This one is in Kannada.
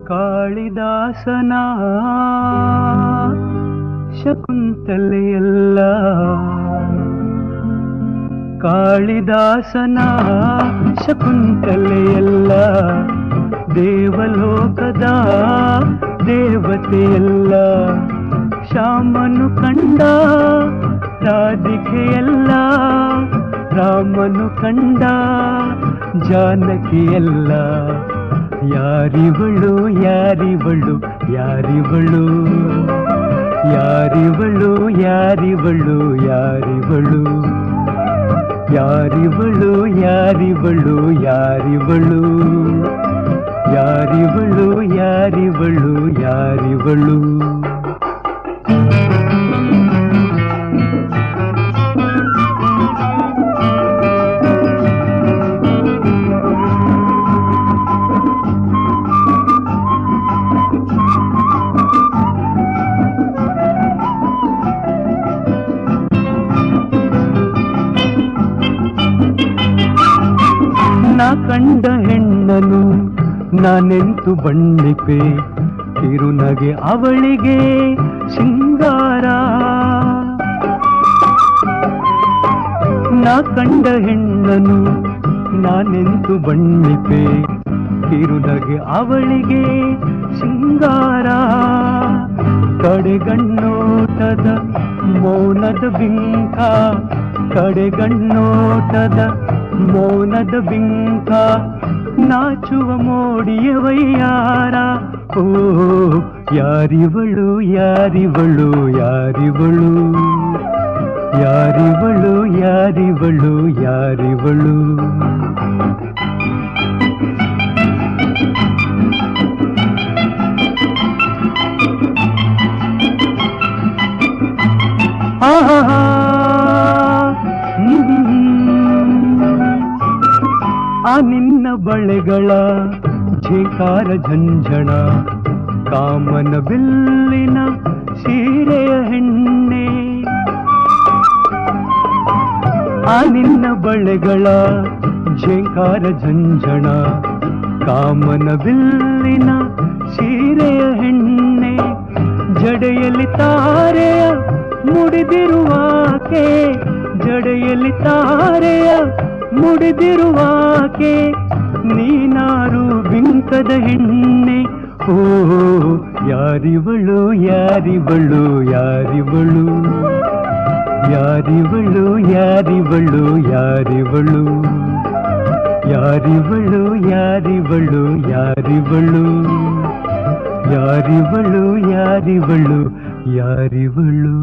ಕಾಳಿದಾಸನ ಶಕುಂತಲೆಯಲ್ಲ, ಕಾಳಿದಾಸನ ಶಕುಂತಲೆಯಲ್ಲ, ದೇವಲೋಕದ ದೇವತೆಯಲ್ಲ, ಶ್ಯಾಮನು ಕಂಡ ರಾಧಿಕೆಯಲ್ಲ, ರಾಮನು ಕಂಡ ಜಾನಕಿಯಲ್ಲ. ಯಾರಿವಳು ಯಾರಿವಳು ಯಾರಿವಳು ಯಾರಿವಳು ಯಾರಿವಳು ಯಾರಿವಳು ಯಾರಿವಳು ಯಾರಿವಳು ಯಾರಿವಳು ಯಾರಿವಳು ಯಾರಿವಳು ಯಾರಿವಳು. ನಾ ಕಂಡ ಹೆಣ್ಣನು ನಾನೆಂತು ಬಣ್ಣಿಪೆ, ಕಿರುನಗೆ ಅವಳಿಗೆ ಸಿಂಗಾರ. ನಾ ಕಂಡ ಹೆಣ್ಣನು ನಾನೆಂತು ಬಣ್ಣಿಪೆ, ಕಿರುನಗೆ ಅವಳಿಗೆ ಸಿಂಗಾರ. ಕಡೆಗಣ್ಣೋಟದ ಮೌನದ ಬಿಂಕ, ಕಡೆಗಣ್ಣೋಟದ ಮೌನದ ಬಿಂಕ, ನಾಚುವ ಮೋಡಿಯ ವೈಯಾರ. ಓ ಯಾರಿವಳು ಯಾರಿವಳು ಯಾರಿವಳು ಯಾರಿವಳು ಯಾರಿವಳು ಯಾರಿವಳು. ಆಹಾ ಆ ನಿನ್ನ ಬಳೆಗಳ ಝೇಕಾರ ಝಂझಣ, ಕಾಮನ ಬಿಲ್ಲಿನ ಸೀರೆಯ ಹೆಣ್ಣೆ. ಆ ನಿನ್ನ ಬಳೆಗಳ ಝೇಕಾರ ಝಂझಣ, ಕಾಮನ ಬಿಲ್ಲಿನ ಸೀರೆಯ ಹೆಣ್ಣೆ. ಜಡೆಯಲ್ಲಿ ತಾರೆಯ ಮುಡಿದಿರುವಾಕೆ, ಜಡೆಯಲ್ಲಿ ತಾರೆಯ ಮುಡಿದಿರುವಾಕೆ, ನೀನಾರು ಬಿಂಕದ ಹೆಣ್ಣೆ. ಓ ಯಾರಿವಳು ಯಾರಿವಳು ಯಾರಿವಳು ಯಾರಿವಳು ಯಾರಿವಳು ಯಾರಿವಳು ಯಾರಿವಳು ಯಾರಿವಳು ಯಾರಿವಳು ಯಾರಿವಳು ಯಾರಿವಳು ಯಾರಿವಳು.